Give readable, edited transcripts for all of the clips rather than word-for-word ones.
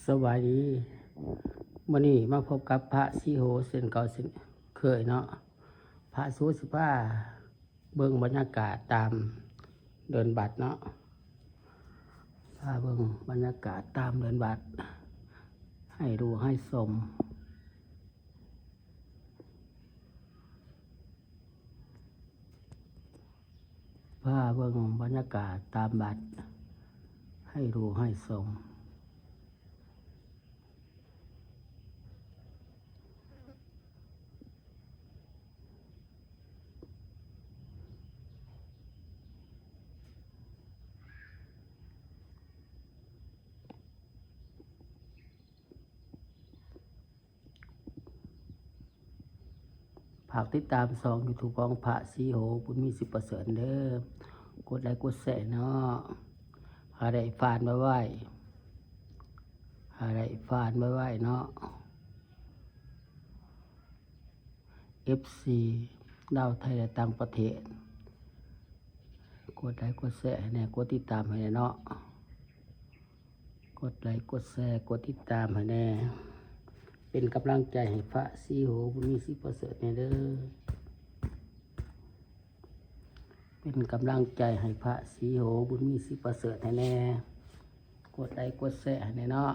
สวัสดีมื้อนี้มาพบกับพระสีโหเส้นเก่าเส้นเคยเนาะพระสูสิพาเบิ่งบรรยากาศตามเดินบัตรเนาะพาเบิ่งบรรยากาศตามเดินบัตรให้ดูให้ชมพาเบิ่งบรรยากาศตามบัตรให้ดูให้ชมฝากติดตามช่อง YouTube ของพระสีโหบุญมีสิบประเสริฐเด้อกดไลค์กดแชร์เนาะหาได้ฟานไว้ไว้เนาะ FC ดาวไทยและต่างประเทศกดไลค์กดแชร์ให้แน่กดติดตามให้แน่เนาะกดไลค์กดแชร์กดติดตามให้แน่เป็นกำลังใจให้พระสีโหบุญมีสิบประเสริฐแน่เด้อเป็นกำลังใจให้พระสีโหบุญมีสิบประเสริฐให้แน่กดไลค์กดแชร์ให้แน่เนาะ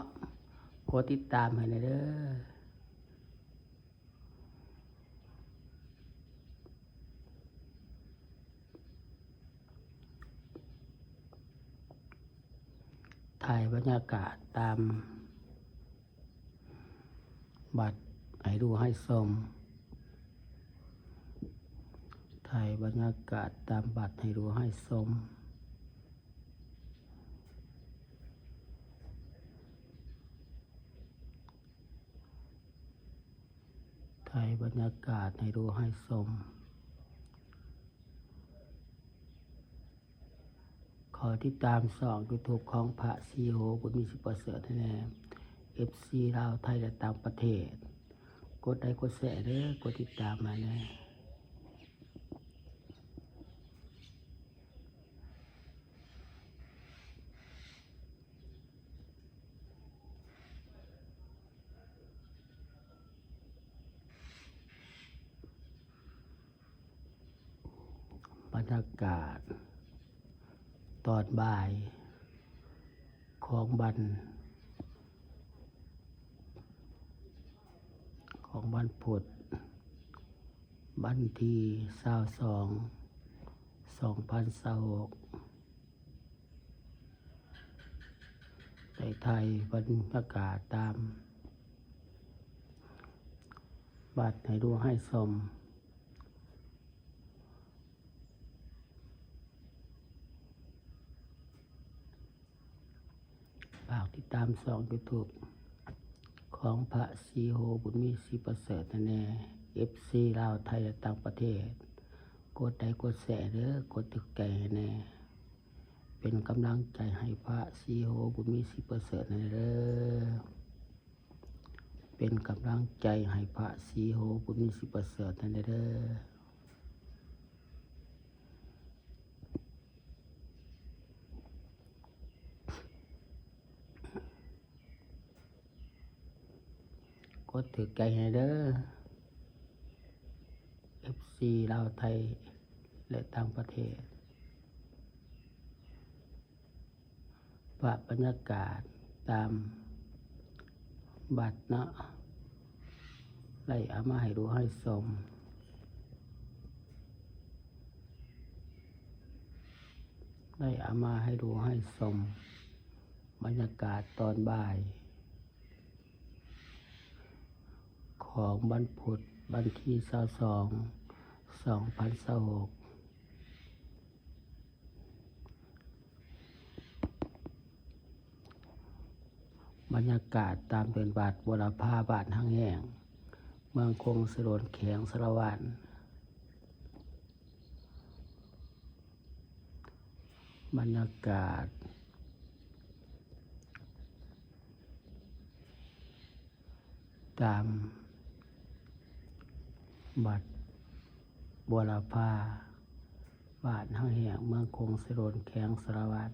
กดติดตามให้แน่เด้อถ่ายบรรยากาศตามบัตรให้ดูให้ชมถ่ายบรรยากาศตามบัตรให้ดูให้ชมถ่ายบรรยากาศให้ดูให้ชมขอติดตามช่อง YouTube ของพระสีโหบุญมีสิบประเสริฐแน่ FC ลาวไทยและต่างประเทศกดไลค์กดแชร์เด้อกดติดตามมาแน่บรรยากาศตอนบ่ายของวันพุธวันที่22/2026ได้ถ่ายบรรยากาศตามบัตรให้ดูให้ชมฝากติดตามช่อง YouTube ของพระสีโหบุญมีสิบประเสริฐแน่ FC ลาวไทยและต่างประเทศกดไลค์กดแชร์เด้อกดติดใจให้แน่เป็นกำลังใจให้พระสีโหบุญมีสิบประเสริฐแน่เด้อเป็นกำลังใจให้พระสีโหบุญมีสิบประเสริฐแน่เด้อกดถือใจให้เด้อ FC ลาวไทยและต่างประเทศฝากบรรยากาศตามบัตรเนาะไล่เอามาให้ดูให้ชมบรรยากาศตอนบ่ายของวันพุธวันที่22/2026บรรยากาศตามเป็นบัตรบุรพาบ้านหังแห้งเมืองคงสโรนแข็งสารวัตรบรรยากาศตามบัตรบัวลาภาบ้านหังแห่งเมืองคงสโรนแข็งสารวัตร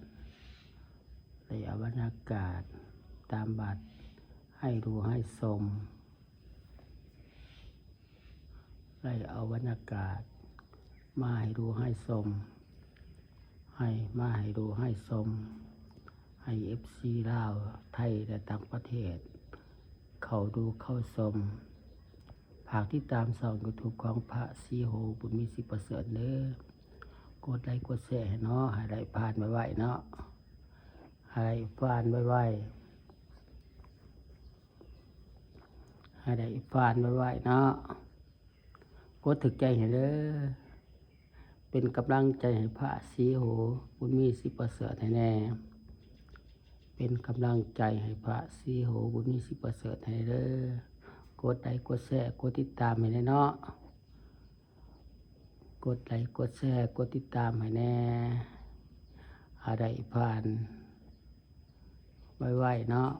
ระยะบรรยากาศตามบัตร ให้ดูให้ชมได้เอาบรรยากาศมาให้ดูให้ชมให้มาให้ดูให้ชมให้ FC ลาวไทยและต่างประเทศเข้าดูเข้าชมฝากติดตามช่อง YouTube ของพระศรีโหบุญมีสิประเสริฐเด้อกดไลค์กดแชร์ให้เนาะให้ได้ผ่านไวๆเนาะให้ได้ผ่านไวๆให้ได้ผ่านไวๆเนาะกดถึกใจให้เด้อเป็นกำลังใจให้พระศรีโหบุญมีสิประเสริฐให้แน่เป็นกำลังใจให้พระศรีโหบุญมีสิประเสริฐให้เด้อกดไลค์กดแชร์กดติดตามให้แน่เนาะกดไลค์กดแชร์กดติดตามให้แน่ให้ได้ผ่านไวๆเนาะ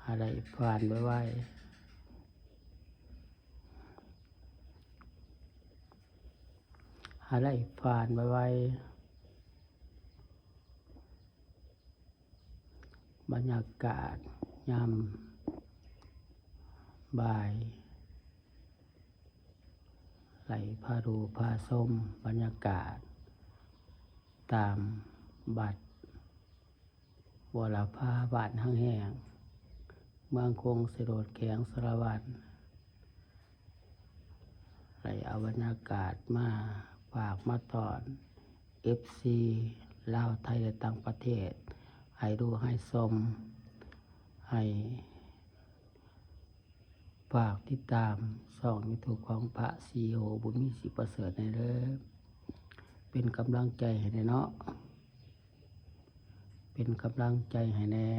ให้ได้ผ่านไวๆให้ได้ผ่านไวๆบรรยากาศยามบ่ายไหลพาดูพาส้มบรรยากาศตามบัดวรภาบานห้างแห้งเมืองคงเสโรดแข็งสารวัตรไหลเอาบรรยากาศมาฝากมาตอน FC ลาวไทยและต่างประเทศให้ดูให้ชมให้ฝากติดตามช่อง YouTube ของพระศรีโหบุญมีสิประเสริฐในเด้อเป็นกำลังใจให้แน่เนาะเป็นกำลังใจให้แน่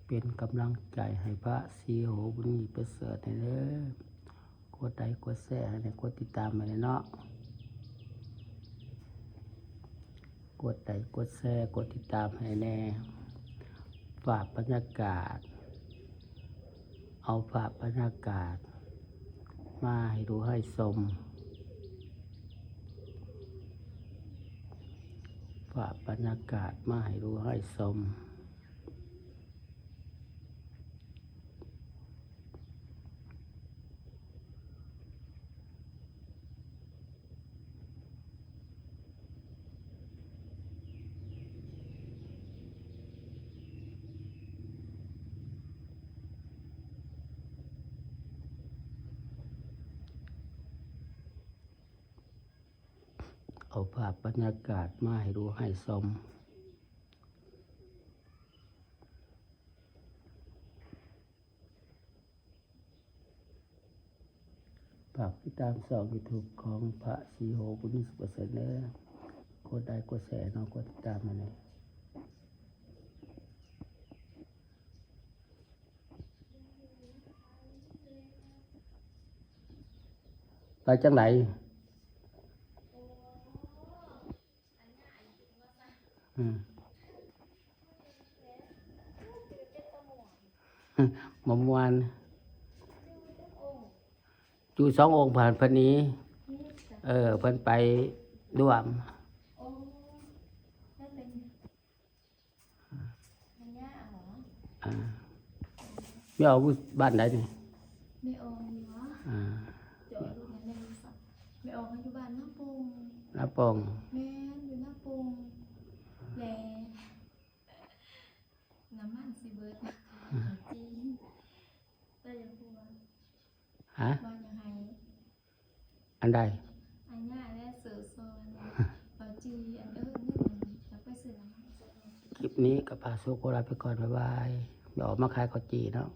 เป็นกำลังใจให้พระศรีโหบุญมีประเสริฐในเด้อกดไลค์กดแชร์ให้กดติดตามมาเลยเนาะกดไลค์กดแชร์กดติดตามให้แน่ฝากบรรยากาศเอาฝากบรรยากาศมาให้ดูให้ชมฝากบรรยากาศมาให้ดูให้ชมเอาภาพบรรยากาศมาให้ดูให้ชมฝากติดตามช่อง YouTube ของพระศรีโหบุญมีสิประเสริฐเด้อกดไลค์กดแชร์เนาะกดติดตามมาเลยไปจังไหนเมื่อวานจู2 องค์ผ่านพนี้เพิ่นไปร่วมไม่เอาบ้านไหนนี่ไม่ออกดีวะจอดรถในบริษัทไม่ออกมาอยู่บ้านน้าปงแม่อยู่น้าปงแลน้ำมันสิเบิดจีนแต่ยังกลัวว่ายังไงอันใดอันนี้และเสือโซนเราจีอันเงินจะไปซื้อน้ำมันคลิปนี้กับพาสุโกลาไปก่อนบ๊ายบายเดี๋ยวออกมาขายข้าวจีเนาะ